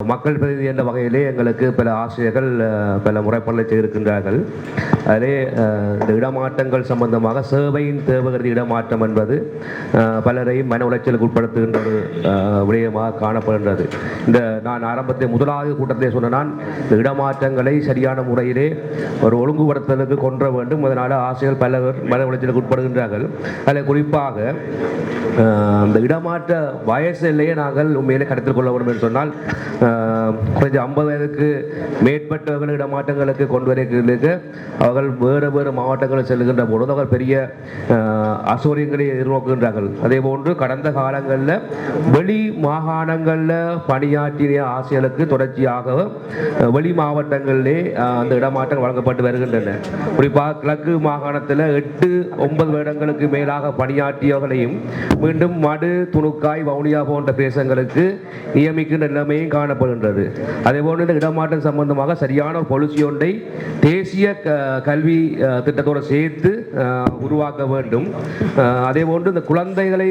மக்கள் பிரதிநிதி என்ற வகையிலே எங்களுக்கு பல ஆசிரியர்கள் பல முறைப்பாடுகளை செய்திருக்கின்றார்கள். அதிலே இந்த இடமாற்றங்கள் சம்பந்தமாக சேவையின் தேவகருதி இடமாற்றம் என்பது பலரையும் மன உளைச்சலுக்கு உட்படுத்துகின்ற ஒரு விடயமாக காணப்படுகின்றது. இந்த நான் ஆரம்பத்தில் முதலாவது கூட்டத்தை சொன்ன நான் இந்த இடமாற்றங்களை சரியான முறையிலே ஒரு ஒழுங்குபடுத்துவதற்கு கொன்ற வேண்டும். அதனால் ஆசிரியர்கள் பலர் மன உளைச்சலுக்கு உட்படுகின்றார்கள். அதில் குறிப்பாக அந்த இடமாற்ற வயசிலேயே நாங்கள் உண்மையிலே கருத்தில் கொள்ள வேண்டும் என்று சொன்னால் கொஞ்சம் 50 வயதுக்கு மேற்பட்டவர்கள் இடமாற்றங்களுக்கு கொண்டு வருகிறதுக்கு அவர்கள் வேறு வேறு மாவட்டங்களில் செல்கின்ற பொழுது அவர்கள் பெரிய அசௌகரியங்களை எதிர்நோக்குகின்றார்கள். அதே போன்று கடந்த காலங்களில் வெளி மாகாணங்களில் பணியாற்றிய ஆசிரியர்களுக்கு தொடர்ச்சியாக வெளி மாவட்டங்களிலே அந்த இடமாற்றம் வழங்கப்பட்டு வருகின்றன. குறிப்பாக கிழக்கு மாகாணத்தில் 8-9 வருடங்களுக்கு மேலாக பணியாற்றியவர்களையும் மீண்டும் மடு, துணுக்காய், வவுனியா போன்ற பிரதேசங்களுக்கு நியமிக்கின்ற நிலைமையும் காணப்படுகின்றது. அதேபோன்று இந்த இடமாற்றம் சம்பந்தமாக சரியான பாலிசி ஒன்றை தேசிய கல்வி திட்டத்தோடு சேர்த்து உருவாக்க வேண்டும். அதேபோன்று இந்த குழந்தைகளை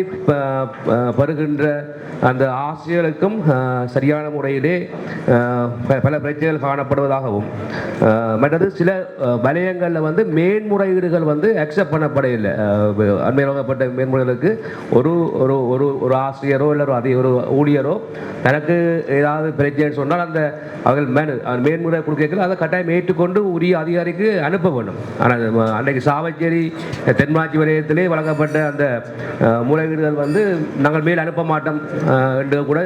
பெறுகின்ற அந்த ஆசிரியர்களுக்கும் சரியான முறையிலே பல பிரச்சனைகள் காணப்படுவதாகவும், மற்றது சில வலயங்களில் மேன்முறையீடுகள் அக்செப்ட் பண்ணப்படவில்லை. அண்மையில் வழங்கப்பட்ட மேன்முறைகளுக்கு ஒரு ஒரு ஆசிரியரோ இல்லை ஒரு ஊழியரோ தனக்கு ஏதாவது பிரச்சனைன்னு சொன்னால் அந்த அவர்கள் மேன்முறை கொடுக்கல அதை கட்டாயம் ஏற்றுக்கொண்டு உரிய அதிகாரிக்கு அனுப்ப வேண்டும். ஆனால் அன்றைக்கு சாவச்சேரி தென்மாட்சி வலயத்திலே வழங்கப்பட்ட அந்த முறையீடுகள் நாங்கள் மேல் அனுப்ப மாட்டோம் என்று கூட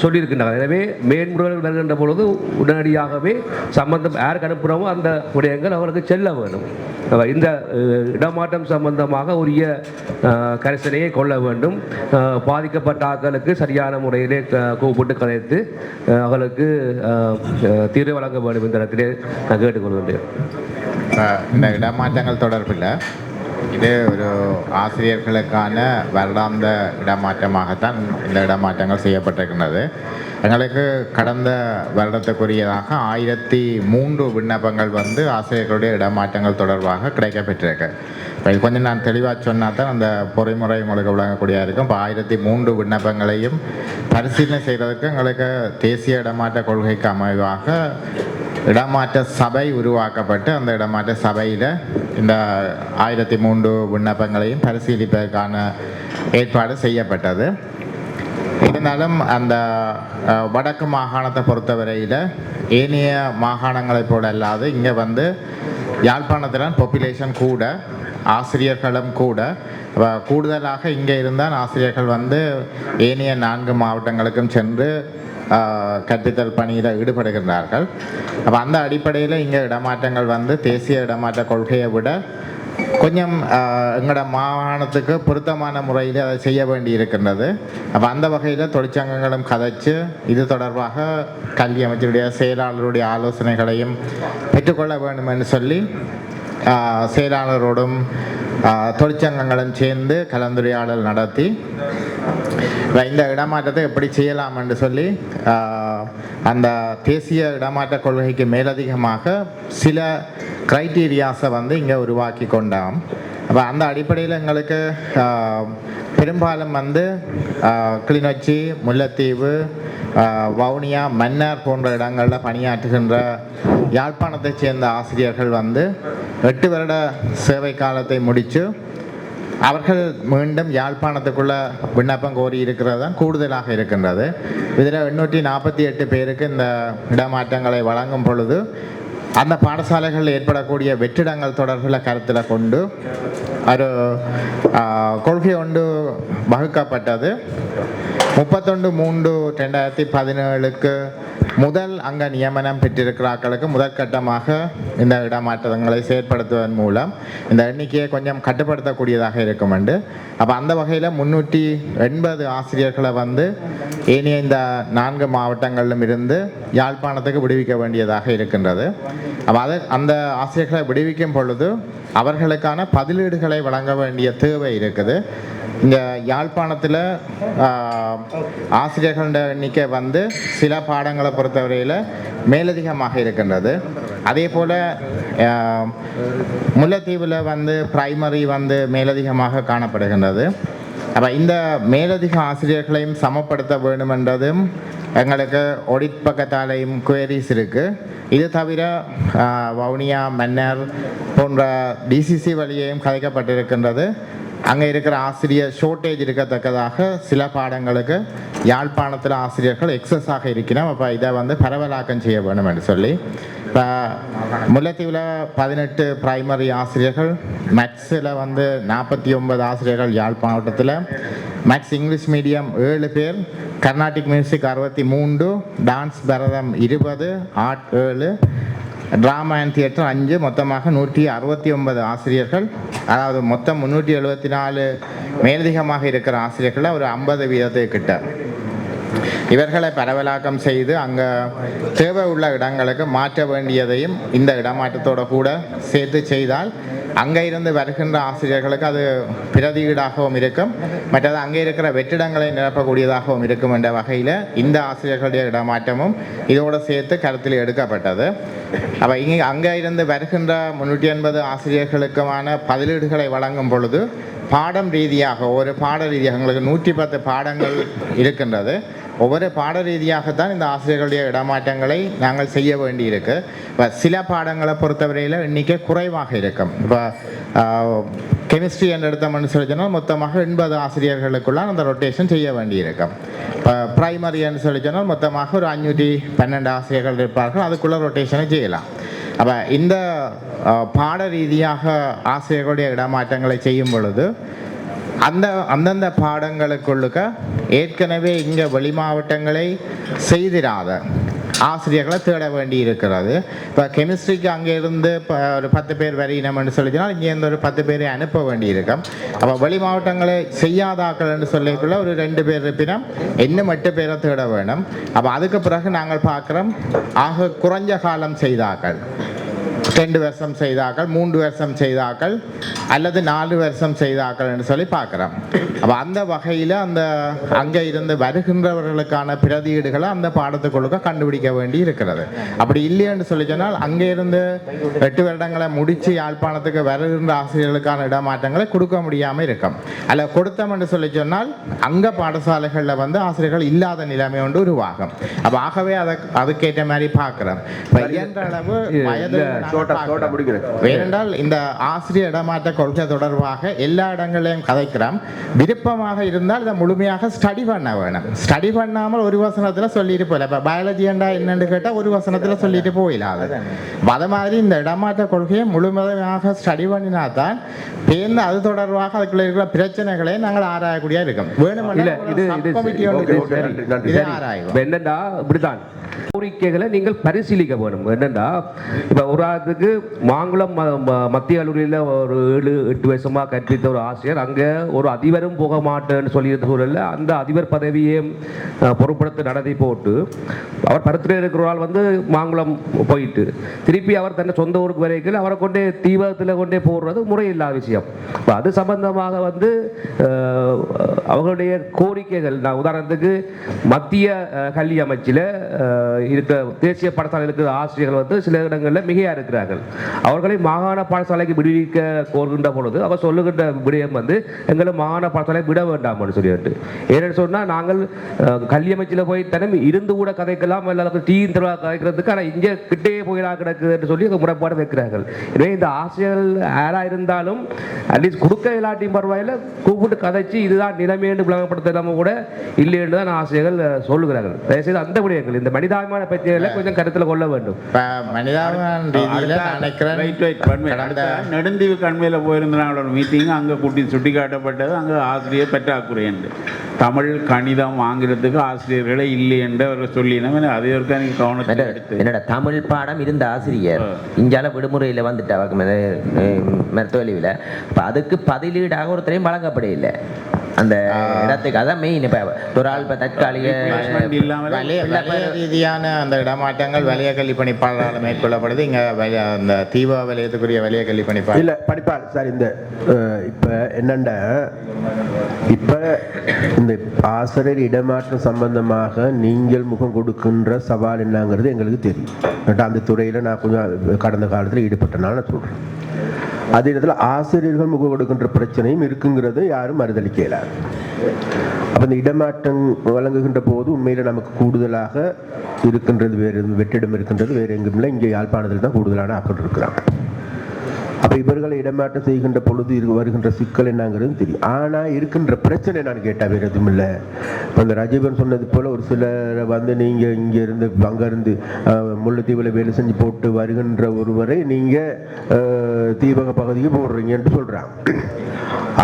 சொல்லியிருக்கின்றார்கள். எனவே மேன்முறைகள் வருகின்ற பொழுது உடனடியாகவே சம்பந்தம் யாருக்கு அனுப்புகிறோமோ அந்த விடயங்கள் அவர்களுக்கு செல்ல வேண்டும். இந்த இடமாற்றம் சம்பந்தமாக உரிய கரிசனையை கொள்ள வேண்டும். பாதிக்கப்பட்ட ஆட்களுக்கு சரியான முறையிலே கூப்பிட்டு கதைத்து அவர்களுக்கு தீர்வு வழங்க வேண்டும். இந்த இடத்திலே நான் கேட்டுக்கொள்கின்றேன். இந்த இடமாற்றங்கள் தொடர்பில் இது ஒரு ஆசிரியர்களுக்கான வருடாந்த இடமாற்றமாகத்தான் இந்த இடமாற்றங்கள் செய்யப்பட்டிருக்கின்றது. எங்களுக்கு கடந்த வருடத்துக்குரியதாக 1003 விண்ணப்பங்கள் ஆசிரியர்களுடைய இடமாற்றங்கள் தொடர்பாக கிடைக்கப்பெற்றிருக்கு. இப்போ இது கொஞ்சம் நான் தெளிவாக சொன்னால் தான் அந்த பொறிமுறை உங்களுக்கு வழங்கக்கூடிய இருக்கும். இப்போ 1003 விண்ணப்பங்களையும் பரிசீலனை செய்கிறதுக்கு எங்களுக்கு தேசிய இடமாற்ற கொள்கைக்கு அமைவாக இடமாற்ற சபை உருவாக்கப்பட்டு அந்த இடமாற்ற சபையில் இந்த 1003 விண்ணப்பங்களையும் பரிசீலிப்பதற்கான ஏற்பாடு செய்யப்பட்டது. இருந்தாலும் அந்த வடக்கு மாகாணத்தை பொறுத்தவரையில் ஏனைய மாகாணங்களைப் போல அல்லாது இங்கே யாழ்ப்பாணத்தில் பாப்புலேஷன் கூட, ஆசிரியர்களும் கூட, கூடுதலாக இங்கே இருந்தால் ஆசிரியர்கள் ஏனைய 4 மாவட்டங்களுக்கும் சென்று கற்பித்தல் பணியில் ஈடுபடுகின்றார்கள். அப்போ அந்த அடிப்படையில் இங்கே இடமாற்றங்கள் தேசிய இடமாற்ற கொள்கையை விட கொஞ்சம் எங்களோட மாகாணத்துக்கு பொருத்தமான முறையில் அதை செய்ய வேண்டி இருக்கின்றது. அப்போ அந்த வகையில் தொழிற்சங்கங்களும் கதைச்சு இது தொடர்பாக கல்வி அமைச்சருடைய செயலாளருடைய ஆலோசனைகளையும் பெற்றுக்கொள்ள வேண்டும் என்று சொல்லி செயலாளரோடும் தொழிற்சங்கங்களும் சேர்ந்து கலந்துரையாடல் நடத்தி இந்த இடமாற்றத்தை எப்படி செய்யலாம் என்று சொல்லி அந்த தேசிய இடமாற்ற கொள்கைக்கு மேலதிகமாக சில கிரைட்டீரியாஸை இங்கே உருவாக்கி கொண்டோம். அப்போ அந்த அடிப்படையில் எங்களுக்கு பெரும்பாலும் கிளிநொச்சி, முல்லைத்தீவு, வவுனியா, மன்னார் போன்ற இடங்களில் பணியாற்றுகின்ற யாழ்ப்பாணத்தை சேர்ந்த ஆசிரியர்கள் 8 வருட சேவை காலத்தை முடித்து அவர்கள் மீண்டும் யாழ்ப்பாணத்துக்குள்ள விண்ணப்பம் கோரி இருக்கிறது தான் கூடுதலாக இருக்கின்றது. இதில் 848 பேருக்கு இந்த இடமாற்றங்களை வழங்கும் பொழுது அந்த பாடசாலைகளில் ஏற்படக்கூடிய வெற்றிடங்கள் தொடர்பில் கருத்தில் கொண்டு ஒரு கொள்கை ஒன்று வகுக்கப்பட்டது. 31/3/2017 முதல் அங்க நியமனம் பெற்றிருக்கிறார்களுக்கு முதற்கட்டமாக இந்த இடமாற்றங்களை செயற்படுத்துவதன் மூலம் இந்த எண்ணிக்கையை கொஞ்சம் கட்டுப்படுத்தக்கூடியதாக இருக்கும். அப்போ அந்த வகையில் 380 ஆசிரியர்களை ஏனைய இந்த 4 மாவட்டங்களிலும் இருந்து யாழ்ப்பாணத்துக்கு விடுவிக்க வேண்டியதாக இருக்கின்றது. அப்போ அந்த ஆசிரியர்களை விடுவிக்கும் பொழுது அவர்களுக்கான பதிலீடுகளை வழங்க வேண்டிய தேவை இருக்குது. இங்கே யாழ்ப்பாணத்தில் ஆசிரியர்கள எண்ணிக்கை சில பாடங்களை பொறுத்தவரையில் மேலதிகமாக இருக்கின்றது. அதே போல் முல்லைத்தீவில் பிரைமரி மேலதிகமாக காணப்படுகின்றது. அப்போ இந்த மேலதிக ஆசிரியர்களையும் சமப்படுத்த வேண்டும் என்றதும் எங்களுக்கு ஒடிட் பக்கத்தாலையும் குவேரிஸ் இருக்குது. இது தவிர வவுனியா, மன்னர் போன்ற டிசிசி வழியையும் கதைக்கப்பட்டிருக்கின்றது. அங்கே இருக்கிற ஆசிரியர் ஷோர்ட்டேஜ் இருக்கத்தக்கதாக சில பாடங்களுக்கு யாழ்ப்பாணத்தில் ஆசிரியர்கள் எக்ஸஸாக இருக்கிறோம். அப்போ இதை பரவலாக்கம் செய்ய வேணும் என்று சொல்லி இப்போ முல்லைத்தீவில் 18 பிரைமரி ஆசிரியர்கள், மேக்ஸில் 49 ஆசிரியர்கள் யாழ் மாவட்டத்தில், மேக்ஸ் இங்கிலீஷ் மீடியம் 7 பேர், Carnatic music 63, dance Bharatam 20, art 7, drama and theatre 5, மொத்தமாக 169 ஆசிரியர்கள். அதாவது மொத்தம் 374 மேலதிகமாக இருக்கிற ஆசிரியர்களில் ஒரு 50% கிட்ட இவர்களை பரவலாக்கம் செய்து அங்கே தேவை உள்ள இடங்களுக்கு மாற்ற வேண்டியதையும் இந்த இடமாற்றத்தோடு கூட சேர்த்து செய்தால் அங்கே இருந்து வருகின்ற ஆசிரியர்களுக்கு அது பிரதியீடாகவும் இருக்கும், மற்றது அங்கே இருக்கிற வெற்றிடங்களை நிரப்பக்கூடியதாகவும் இருக்கும் என்ற வகையில் இந்த ஆசிரியர்களுடைய இடமாற்றமும் இதோடு சேர்த்து கருத்தில் எடுக்கப்பட்டது. அப்போ அங்கே இருந்து வருகின்ற 380 ஆசிரியர்களுக்குமான பதிலீடுகளை வழங்கும் பொழுது பாடம் ரீதியாக ஒரு பாட ரீதியாக எங்களுக்கு 110 பாடங்கள் இருக்கின்றது. ஒவ்வொரு பாட ரீதியாகத்தான் இந்த ஆசிரியர்களுடைய இடமாற்றங்களை நாங்கள் செய்ய வேண்டியிருக்கு. இப்போ சில பாடங்களை பொறுத்தவரையில் எண்ணிக்கை குறைவாக இருக்கும். இப்போ கெமிஸ்ட்ரி என்று எடுத்தோம்னு சொல்லி சொன்னால் மொத்தமாக 80 ஆசிரியர்களுக்குள்ள அந்த ரொட்டேஷன் செய்ய வேண்டியிருக்கும். இப்போ பிரைமரி என்று சொல்லி சொன்னால் மொத்தமாக ஒரு 512 ஆசிரியர்கள் இருப்பார்கள், அதுக்குள்ள ரொட்டேஷனை செய்யலாம். அப்போ இந்த பாட ரீதியாக ஆசிரியர்களுடைய இடமாற்றங்களை செய்யும் பொழுது அந்தந்த பாடங்களுக்குள்ளுக்க ஏற்கனவே இங்கே வெளி மாவட்டங்களை செய்திராத ஆசிரியர்களை தேட வேண்டி இருக்கிறது. இப்போ கெமிஸ்ட்ரிக்கு அங்கே இருந்து இப்போ ஒரு 10 பேர் வரையினம்னு சொல்லிச்சுன்னா இங்கேருந்து ஒரு 10 பேரை அனுப்ப வேண்டி இருக்கும். அப்போ வெளி மாவட்டங்களை செய்யாதாக்கள்னு சொல்லிக்குள்ள ஒரு 2 பேர் இருப்பினும் இன்னும் 8 பேரை தேட வேணும். அப்போ அதுக்கு பிறகு நாங்கள் பார்க்குறோம் ஆக குறைஞ்ச காலம் செய்தாக்கள் 2 வருஷம் செய்தாக்கள், 3 வருஷம் செய்தாக்கள் அல்லது 4 வருஷம் செய்தாக்கள் என்று சொல்லி பார்க்குறோம். அப்போ அந்த வகையில் அங்கே இருந்து வருகின்றவர்களுக்கான பிரதியீடுகளை அந்த பாடத்துக்குள்ளுக்க கண்டுபிடிக்க வேண்டி இருக்கிறது. அப்படி இல்லைன்னு சொல்லி சொன்னால் அங்கே இருந்து 8 வருடங்களை முடித்து யாழ்ப்பாணத்துக்கு வருகின்ற ஆசிரியர்களுக்கான இடமாற்றங்களை கொடுக்க முடியாமல் இருக்கும். அல்ல கொடுத்தோம் என்று சொல்லி சொன்னால் அங்கே பாடசாலைகளில் ஆசிரியர்கள் இல்லாத நிலைமை ஒன்று உருவாகும். அப்போ ஆகவே அதுக்கேற்ற மாதிரி பார்க்குறோம். இப்போ இயன்ற அளவு வயது வேறென்றால் இந்த ஆசிரியர் இடமாற்ற கொள்கை தொடர்பாக எல்லா இடங்களையும் கதைக்கிறோம். விருப்பமாக இருந்தால் இதை முழுமையாக ஸ்டடி பண்ண வேணும். ஸ்டடி பண்ணாமல் ஒரு வசனத்தில் சொல்லிட்டு போயில. இப்போ பயாலஜி என்றா என்னன்னு கேட்டால் ஒரு வசனத்தில் சொல்லிட்டு போயிடாது. அது மாதிரி இந்த இடமாற்ற கொள்கையை முழுமையாக ஸ்டடி பண்ணினா தான் பேர்ந்து அது தொடர்பாக அதுக்குள்ள இருக்கிற பிரச்சனைகளை நாங்கள் ஆராயக்கூடிய இருக்கும். என்னண்டா இப்படிதான் கோரிக்கைகளை நீங்கள் பரிசீலிக்க வேணும். என்னண்டா இப்போ ஒரு ஆளுக்கு மாங்குளம் மத்திய கல்லூரியில் ஒரு 7-8 வருஷமாக கற்பித்த ஒரு ஆசிரியர் அங்கே ஒரு அதிபரும் போக மாட்டேன்னு சொல்லியிருந்த சூழலில் அந்த அதிபர் பதவியை பொறுப்படுத்த நடத்தி போட்டு அவர் பருத்திர இருக்கிறால் மாங்குளம் போயிட்டு திருப்பி அவர் தன்னை சொந்த ஊருக்கு வரைக்கும் அவரை கொண்டே தீவிரத்தில் கொண்டே போடுறது முறையில்லாத விஷயம். இப்போ அது சம்பந்தமாக அவர்களுடைய கோரிக்கைகள், நான் உதாரணத்துக்கு மத்திய கல்வி அமைச்சில் இருக்கிற தேசிய பாடசாலையில் இருக்கிற ஆசிரியர்கள் சில இடங்களில் மிகையாக இருக்கிறார்கள். அவர்களை மாகாண பாடசாலைக்கு விடுவிக்க கோருகின்ற பொழுது அவர் சொல்லுகின்ற விடயம் எங்களை மாகாண பாடசாலை விட வேண்டாம் சொல்லிட்டு. ஏன்னு சொன்னால் நாங்கள் கல்வி அமைச்சில் போய் தனம் இருந்து கூட கதைக்கலாம், எல்லாருக்கும் டீ கதைக்கிறதுக்கு ஆனால் இங்கே கிட்டே போயிடா கிடக்குதுன்னு சொல்லி முறைப்பாடு வைக்கிறார்கள். எனவே இந்த ஆசிரியர்கள் யாராக இருந்தாலும் அட்லீஸ்ட் கொடுக்க இல்லாட்டியும் பரவாயில்ல கூப்பிட்டு கதைச்சு இதுதான் நிலைமைன்னு விளங்கப்படுத்தாம கூட இல்லைன்னு தான் ஆசிரியர்கள் சொல்லுகிறார்கள். தயவுசெய்து அந்த விடயங்கள் இந்த மனிதாபிமான பற்றியெல்லாம் கொஞ்சம் கருத்தில் கொள்ள வேண்டும். நெடுந்தீவு கண்மையில் போயிருந்தாங்க ஒரு மீட்டிங், அங்கே கூட்டி சுட்டி காட்டப்பட்டது அங்கே ஆசிரியர் பற்றாக்குறை என்று. தமிழ், கணிதம், ஆங்கிலத்துக்கு ஆசிரியர்களே இல்லை என்று அவர்கள் சொல்லினோம். அதே ஒரு கவனத்தை எடுத்து என்னோட தமிழ் பாடம் இருந்த ஆசிரியர் இஞ்சால விடுமுறையில் வந்துட்டாங்க மருத்துவலிவில். இப்போ அதுக்கு பதிலீடாக ஒருத்தரையும் வழங்கப்பட இல்லை அந்த இடத்துக்கு. அதான் மெயின். இப்போ ஒரு ஆள் இப்போ தற்காலிக ரீதியான அந்த இடமாற்றங்கள் வலய கல்வி பணிப்பாளரால் மேற்கொள்ளப்படுது. இங்கே அந்த தீவா வலயத்துக்குரிய வலய கல்வி பணிப்பாளர் இல்லை படிப்பாள் சார். இந்த இப்போ என்னண்டா இப்போ இந்த ஆசிரியர் இடமாற்றம் சம்பந்தமாக நீங்கள் முகம் கொடுக்கின்ற சவால் என்னங்கிறது எங்களுக்கு தெரியும். அந்த துறையில் நான் கொஞ்சம் கடந்த காலத்தில் ஈடுபட்டனால நான் சொல்கிறேன். அதே நேரத்தில் ஆசிரியர்கள் முகம் கொடுக்கின்ற பிரச்சனையும் இருக்குங்கிறது யாரும் மறுதளிக்க இயலாது. அப்போ இந்த இடமாற்றம் வழங்குகின்ற போது உண்மையில் நமக்கு கூடுதலாக இருக்கின்றது வேறு வெற்றிடம் இருக்கின்றது வேறு எங்கும் இல்லை, இங்கே யாழ்ப்பாணத்தில் தான் கூடுதலான ஆக்கள் இருக்கிறாங்க. அப்போ இவர்களை இடமாற்றம் செய்கின்ற பொழுது வருகின்ற சிக்கல் என்னங்கிறது தெரியும். ஆனால் இருக்கின்ற பிரச்சனை நான் கேட்டால் வேறு எதுவும் இல்லை. இப்போ இந்த ரஜீவன் சொன்னது போல் ஒரு சிலரை வந்து நீங்கள் இங்கேருந்து அங்கேருந்து முல்லைத்தீவில் வேலை செஞ்சு போட்டு வருகின்ற ஒருவரை நீங்கள் தீபக பகுதிக்கு போடுறீங்கன்னு சொல்கிறாங்க.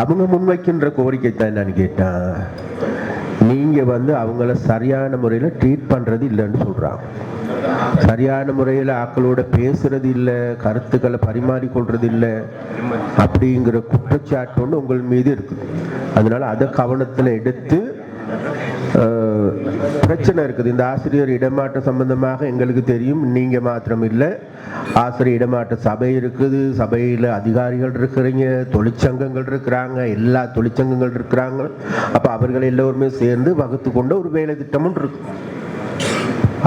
அவங்க முன்வைக்கின்ற கோரிக்கை தான் என்னன்னு கேட்டால், நீங்கள் வந்து அவங்கள சரியான முறையில் ட்ரீட் பண்ணுறது இல்லைன்னு சொல்கிறாங்க. சரியான முறையில் ஆக்களோட பேசுறது இல்லை, கருத்துக்களை பரிமாறிக்கொள்றது இல்லை அப்படிங்கிற குற்றச்சாட்டு ஒன்று உங்கள் மீது இருக்குது. அதனால அதை கவனத்தில் எடுத்து பிரச்சனை இருக்குது. இந்த ஆசிரியர் இடமாற்றம் சம்பந்தமாக எங்களுக்கு தெரியும், நீங்கள் மாத்திரம் இல்லை, ஆசிரியர் இடமாற்ற சபை இருக்குது, சபையில் அதிகாரிகள் இருக்கிறீங்க, தொழிற்சங்கங்கள் இருக்கிறாங்க, எல்லா தொழிற்சங்கங்கள் இருக்கிறாங்க. அப்போ அவர்கள் எல்லோருமே சேர்ந்து வகுத்து கொண்ட ஒரு வேலை திட்டமும் இருக்கு.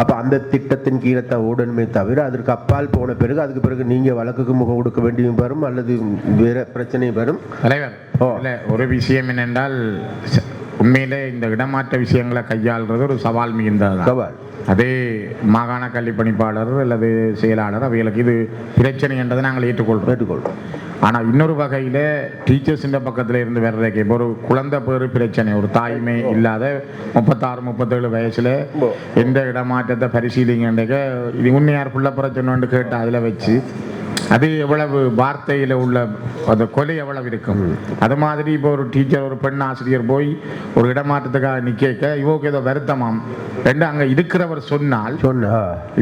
அப்போ அந்த திட்டத்தின் கீழே தான் ஓடணுமே தவிர அதற்கு அப்பால் போன பிறகு அதுக்கு பிறகு நீங்கள் வழக்குக்கு முகம் கொடுக்க வேண்டியும் வரும் அல்லது வேற பிரச்சனையும் வரும். தலைவர், ஒரு விஷயம் என்னென்றால், உண்மையிலே இந்த இடமாற்ற விஷயங்களை கையாளுறது ஒரு சவால் மிகுந்தது. சவால் அதே மாகாண கல்வி பணிப்பாளர் அல்லது செயலாளர் அவைகளுக்கு இது பிரச்சனை என்றதை நாங்கள் ஏற்றுக்கொள்கிறோம். ஆனால் இன்னொரு வகையில் டீச்சர்ஸின் பக்கத்தில் இருந்து வர்றதுக்கு இப்போ ஒரு குழந்தை பேரு பிரச்சனை, ஒரு தாய்மை இல்லாத 36-37 வயசில் எந்த இடமாற்றத்தை பரிசீலிங்கன்றக்க இது உண்மையார் புள்ள பிரச்சனை கேட்டு அதில் வச்சு அது எவ்வளவு வார்த்தையில் உள்ள அந்த கொலை எவ்வளவு இருக்கும். அது மாதிரி இப்போ ஒரு டீச்சர் ஒரு பெண் ஆசிரியர் போய் ஒரு இடமாற்றத்துக்காக நிற்க இவோக்கு ஏதோ வருத்தமாம் ரெண்டு அங்கே இருக்கிறவர் சொன்னால்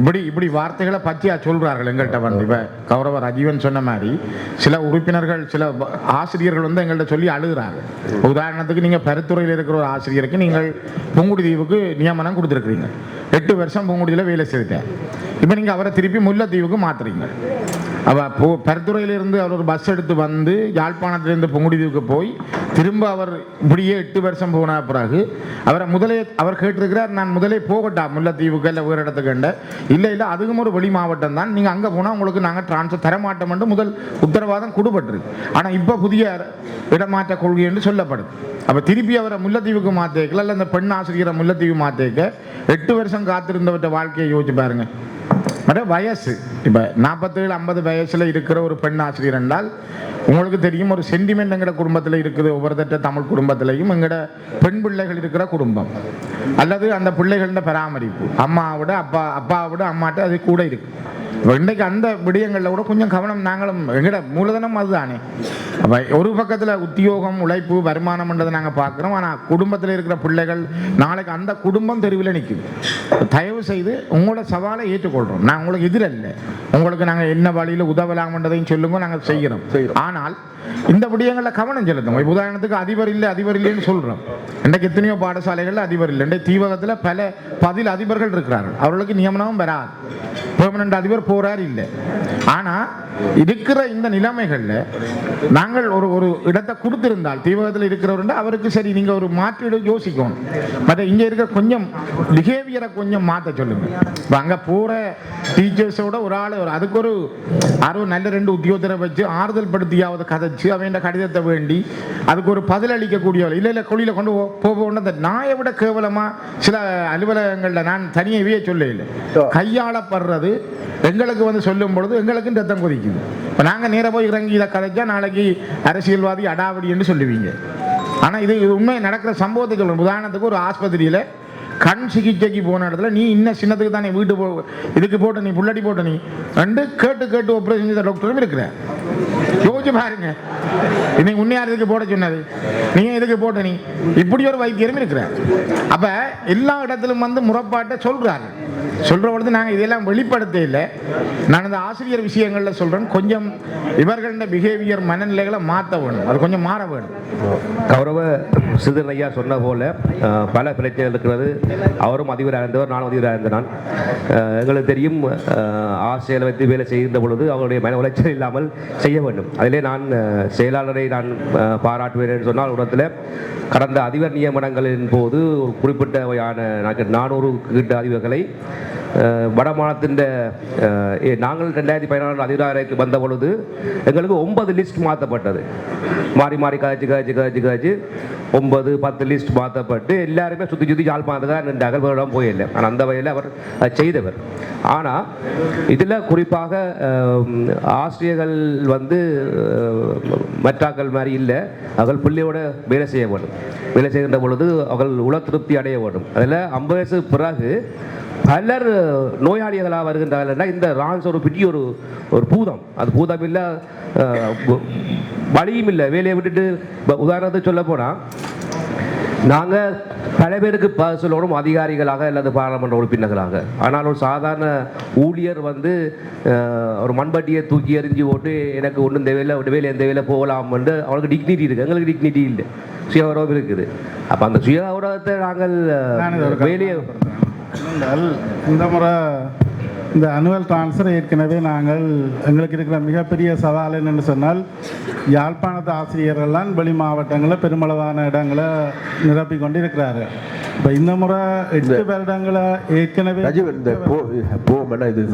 இப்படி வார்த்தைகளை பற்றியா சொல்கிறார்கள் எங்கள்கிட்ட வந்து. இப்போ கௌரவ ரஜீவன் சொன்ன மாதிரி சில உறுப்பினர்கள் சில ஆசிரியர்கள் வந்து எங்கள்கிட்ட சொல்லி அழுகிறாங்க. உதாரணத்துக்கு நீங்கள் பருத்துறையில் இருக்கிற ஒரு ஆசிரியருக்கு நீங்கள் புங்குடுதீவுக்கு நியமனம் கொடுத்துருக்குறீங்க, 8 வருஷம் புங்குடுதியில் வேலை செய்துட்டேன். இப்போ நீங்கள் அவரை திருப்பி முல்லைத்தீவுக்கு மாற்றுறீங்க. அவள் பருத்துறையிலிருந்து அவர் ஒரு பஸ் எடுத்து வந்து யாழ்ப்பாணத்திலிருந்து புங்குடுதீவுக்கு போய் திரும்ப அவர் இப்படியே 8 வருஷம் போன பிறகு அவர் கேட்டிருக்கிறார், நான் முதலே போகட்டா முல்லைத்தீவுக்கு இல்லை வேறு இடத்துக்கு இல்லை அதுக்கும் ஒரு வெளி மாவட்டம் தான், நீங்கள் அங்கே போனால் உங்களுக்கு நாங்கள் டிரான்ஸ்ஃபர் தரமாட்டோம் என்று முதல் உத்தரவாதம் கொடுபட்டுருக்கு. ஆனால் இப்போ புதிய இடமாற்ற கொள்கை என்று சொல்லப்படுது. அப்போ திருப்பி அவரை முல்லைத்தீவுக்கு மாற்றேக்கல இல்லை அந்த பெண் ஆசிரியரை முல்லைத்தீவு மாற்றேக்க 8 வருஷம் காத்திருந்தவற்ற வாழ்க்கையை யோசிச்சு பாருங்க. வயசு இப்போ 47-50 வயசுல இருக்கிற ஒரு பெண் ஆசிரியர் என்றால் உங்களுக்கு தெரியும் ஒரு சென்டிமெண்ட் எங்கட குடும்பத்தில் இருக்குது. ஒவ்வொருத்தட்ட தமிழ் குடும்பத்திலையும் எங்கட பெண் பிள்ளைகள் இருக்கிற குடும்பம் அல்லது அந்த பிள்ளைகளோட பராமரிப்பு அம்மாவோட அப்பாவோட அம்மாட்ட அது கூட இருக்கு. இன்றைக்கு அந்த விடயங்களில் கூட கொஞ்சம் கவனம் நாங்களும் எங்கட மூலதனம் அதுதானே. அப்போ ஒரு பக்கத்தில் உத்தியோகம் உழைப்பு வருமானம்ன்றதை நாங்கள் பார்க்குறோம். ஆனால் குடும்பத்தில் இருக்கிற பிள்ளைகள் நாளைக்கு அந்த குடும்பம் தெருவில் நிற்குது. தயவு செய்து உங்களோட சவாலை ஏற்றுக்கொள்கிறோம். நான் உங்களுக்கு எதிரில்லை, உங்களுக்கு நாங்கள் என்ன வழியில் உதவலாம்ன்றதையும் சொல்லுங்க, நாங்கள் செய்கிறோம். ஆனால் இந்த விடயங்களில் கவனம் செலுத்தும். உதாரணத்துக்கு அதிபர் இல்லைன்னு சொல்கிறோம். இன்றைக்கு எத்தனையோ பாடசாலைகளில் அதிபர் இல்லை. இன்றைக்கு தீவகத்தில் பல 10 அதிபர்கள் இருக்கிறார்கள், அவர்களுக்கு நியமனமும் வராது, பெர்மனன்ட் அதிபர் போறார் இல்லை. ஆனால் இருக்கிற இந்த நிலைமைகளில் நாங்கள் ஒரு இடத்தை கொடுத்திருந்தால் தீவகத்தில் இருக்கிறவர் அவருக்கு சரி நீங்கள் ஒரு மாற்றீடு யோசிக்கணும். மற்ற இங்கே இருக்கிற கொஞ்சம் பிஹேவியரை கொஞ்சம் மாற்ற சொல்லுங்க. இப்போ அங்கே போகிற டீச்சர்ஸோட ஒரு ஆள் அதுக்கு ஒரு நல்ல 2 உத்தியோகத்தரை வச்சு ஆறுதல் படுத்தியாவது கதைச்சு அவன் கடிதத்தை வேண்டி அதுக்கு ஒரு பதில் அளிக்கக்கூடியவள் இல்லை கொள்ளியில் கொண்டு போகணும். அந்த நாயை விட கேவலமாக சில அலுவலகங்களில் நான் தனியவே சொல்ல இல்லை, கையாளப்படுறது எங்களுக்கு வந்து சொல்லும் பொழுது எங்களுக்கு ரத்தம் கொதிக்குது. இப்போ நாங்கள் நேராக போய் இறங்கி இதை கதைச்சா நாளைக்கு அரசியல்வாதி அடாவடி என்று சொல்லுவீங்க. ஆனால் இது உண்மை நடக்கிற சம்பவத்தை சொல்லணும். உதாரணத்துக்கு ஒரு ஆஸ்பத்திரியில் கண் சிகிச்சைக்கு போன இடத்துல நீ இன்னும் சின்னத்துக்கு தானே வீட்டு இதுக்கு போட்ட நீ புள்ளடி போட்ட நீ கேட்டு ஆப்ரேஷன் செய்த டாக்டரும் இருக்கிற. யோசிச்சு பாருங்க, இன்னைக்கு உன்னையார் இதுக்கு போட சொன்னது, நீ இதுக்கு போட்ட நீ இப்படி ஒரு வைத்தியரும் இருக்கிற. அப்ப எல்லா இடத்திலும் வந்து முறைப்பாட்டை சொல்றாங்க. சொல்ற பொழுது நாங்கள் இதெல்லாம் வெளிப்படுத்த இல்லை. நான் இந்த ஆசிரியர் விஷயங்கள்ல சொல்றேன், கொஞ்சம் இவர்கள பிஹேவியர் மனநிலைகளை மாற்ற வேணும், அது கொஞ்சம் மாற வேணும். கௌரவ சிதன் ஐயா சொன்ன போல பல பிரச்சனைகள் இருக்கிறது. அவரும் அதிபராக இருந்தவர், நானும் அதிபராக இருந்த நான். எங்களுக்கு தெரியும் ஆசிரியரை வைத்து வேலை செய்கின்ற பொழுது அவருடைய மன உளைச்சல் இல்லாமல் செய்ய வேண்டும். அதிலே நான் செயலாளரை நான் பாராட்டுவேன் என்று சொன்னால், உடத்தில் கடந்த அதிபர் நியமனங்களின் போது குறிப்பிட்ட 400 கிட்ட அதிபர்களை வடமாநிலத்தின் நாங்கள் 2016 அதிகாரத்துக்கு வந்த பொழுது எங்களுக்கு 9 லிஸ்ட் மாற்றப்பட்டது. மாறி மாறி காய்ச்சி 9-10 லிஸ்ட் மாற்றப்பட்டு எல்லாருமே சுற்றி யாழ்ப்பாணத்துக்கு தான் நின்றார்கள். வேறுடம் போயில்லை. ஆனால் அந்த வகையில் அவர் செய்தவர். ஆனால் இதில் குறிப்பாக ஆசிரியர்கள் வந்து மற்றாக்கள் மாதிரி இல்லை. அவர்கள் பிள்ளையோட வேலை செய்ய வேண்டும். வேலை செய்கின்ற பொழுது அவர்கள் உள திருப்தி அடைய வேண்டும். அதில் 50 வயசு பிறகு பலர் நோயாளிகளாக வருகின்றார்கள். இந்த ரான்ஸ் ஒரு பெரிய ஒரு பூதம். அது பூதம் இல்லை, வழியும் இல்லை. வேலையை விட்டுட்டு உதாரணத்துக்கு சொல்ல போனால் நாங்கள் பல பேருக்கு சொல்லணும் அதிகாரிகளாக அல்லது பாராளுமன்ற உறுப்பினர்களாக. ஆனால் ஒரு சாதாரண ஊழியர் வந்து ஒரு மண்பட்டியை தூக்கி எறிஞ்சு போட்டு எனக்கு ஒன்றும் தேவையில்லை, வேலை எந்த வேலை போகலாம் என்று அவனுக்கு டிக்னிட்டி இருக்குது. எங்களுக்கு டிக்னிட்டி இல்லை, சுயகௌரவம் இருக்குது. அப்போ அந்த சுயகௌரவத்தை நாங்கள் வேலையை இந்த முறை இந்த அனுவல் டிரான்ஸ்ஃபர் ஏற்கனவே நாங்கள் எங்களுக்கு இருக்கிற மிகப்பெரிய சவால் என்னென்னு சொன்னால் யாழ்ப்பாணத்து ஆசிரியர்கள்லாம் வெளி மாவட்டங்களில் பெருமளவான இடங்களை நிரப்பி கொண்டு இருக்கிறார்கள். இப்போ இந்த முறை 8 வருடங்களை ஏற்கனவே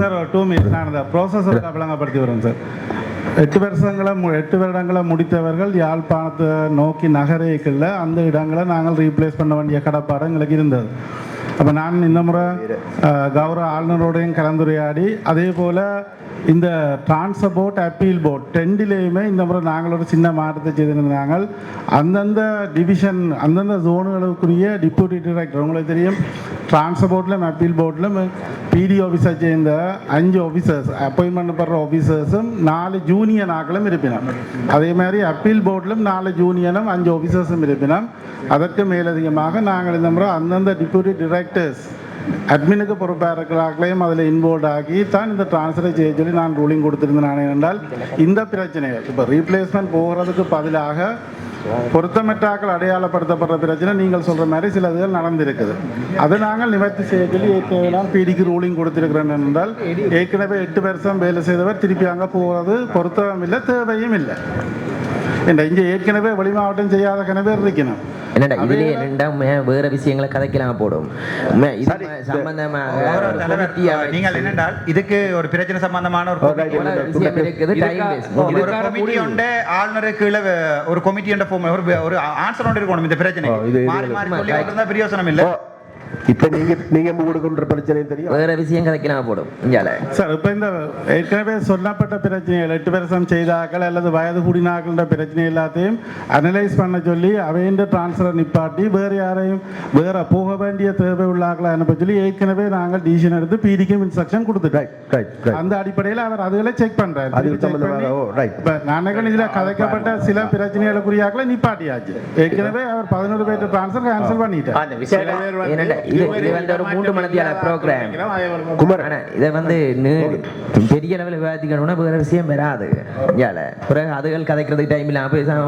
சார் 2 மினிட்ஸ் நான் அந்த ப்ராசஸை விளங்கப்படுத்தி வரோம் சார். 8 வருடங்களை முடித்தவர்கள் யாழ்ப்பாணத்தை நோக்கி நகரேக்கில் அந்த இடங்களை நாங்கள் ரீப்ளேஸ் பண்ண வேண்டிய கடப்பாடு எங்களுக்கு இருந்தது. அப்போ நான் இந்த முறை கௌரவ ஆளுநரோடையும் கலந்துரையாடி அதே போல் இந்த டிரான்ஸ்போர்ட் அப்பீல் போர்ட் 2லேயுமே இந்த முறை நாங்கள் ஒரு சின்ன மாற்றத்தை செய்திருந்தாங்க. அந்தந்த டிவிஷன் அந்தந்த ஜோனுகளுக்குரிய டிப்யூட்டி டைரக்டர் உங்களுக்கு தெரியும், டிரான்ஸ்போர்ட்லையும் அப்பீல் போர்ட்லையும் பிடி ஆஃபீஸரை சேர்ந்த 5 ஆஃபீஸர்ஸ் அப்பாயின்மெண்ட் பண்ணுற ஆஃபீஸர்ஸும் 4 ஜூனியர் ஆக்களும் இருப்பினோம். அதே மாதிரி அப்பீல் போர்ட்லையும் 4 ஜூனியரும் 5 ஆஃபீஸர்ஸும் இருப்பினோம். அதற்கு மேலதிகமாக நாங்கள் இந்த முறை அந்தந்த டிப்யூட்டி டைரக்டர்ஸ் அட்மினுக்கு பொறுப்பாக இருக்கிறார்களையும் அதில் இன்வால்வ் ஆகி தான் இந்த டிரான்ஸ்ஃபரை செய்ய சொல்லி நான் ரூலிங் கொடுத்துருந்தேன். என்றால் இந்த பிரச்சனைகள் இப்போ ரீப்ளேஸ்மெண்ட் போகிறதுக்கு பதிலாக பொருத்தமற்றாக்கள் அடையாளப்படுத்தப்படுற பிரச்சனை நீங்கள் சொல்கிற மாதிரி சில இதுகள் நடந்திருக்குது. அதை நாங்கள் நிவர்த்தி செய்ய சொல்லி ஏற்கனவே நான் பிடிக்கு ரூலிங் கொடுத்துருக்கிறேன். என்றால் ஏற்கனவே 8 வருஷம் வேலை செய்தவர் திருப்பி அங்கே போகிறது பொருத்தமும் இல்லை, தேவையும் இல்லை. இங்கே ஏற்கனவே வெளி மாவட்டம் செய்யாத கனவே இருக்கணும். என்னடா இதுல என்னடா வேற விஷயங்களை கதைக்கலாம் போடும். நீங்கள் என்னென்றால் இதுக்கு ஒரு பிரச்சனை சம்பந்தமான ஒரு கமிட்டி உண்டு, ஆளுநருக்கு கீழே ஒரு கமிட்டி உண்டு, ஒரு ஆன்சர் ஒன்று இருக்கணும். இந்த பிரச்சனை மாறி மாறி சொல்லி பிரயோசனம் இல்லை. இப்போ நீங்க கொடுக்கின்ற பிரச்சனை தெரியும், வேற விஷயம் கதைக்கலாம் போடும். சார் இப்போ இந்த ஏற்கனவே சொல்லப்பட்ட பிரச்சனைகள் 8 வருஷம் செய்தாக்கள் அல்லது வயது கூடினாக்கள பிரச்சனை எல்லாத்தையும் அனலைஸ் பண்ண சொல்லி அவையின் டிரான்ஸ்ஃபர் நிப்பாட்டி வேறு யாரையும் வேற போக வேண்டிய தேவை உள்ளாக்களை அனுப்ப சொல்லி ஏற்கனவே நாங்கள் டிசிஷன் எடுத்து பிடிக்கும் இன்ஸ்ட்ரக்ஷன் கொடுத்துட்டோம். அந்த அடிப்படையில் அவர் அதுகளை செக் பண்றாரு. நான் இதில் கதைக்கப்பட்ட சில பிரச்சனைகளுக்குரியாக்களை நிப்பாட்டியாச்சு. ஏற்கனவே அவர் 11 பேர் டிரான்ஸ்ஃபர் கேன்சல் பண்ணிட்டார். இது வந்து ஒரு 3 மணித்தியால ப்ரோக்ராம் குமார். இதை வந்து பெரிய லெவலில் விவாதிக்கணும்னா வேற விஷயம் வராது. பிறகு அதுகள் கதைக்கிறதுக்கு டைம் இல்லாம பேசாம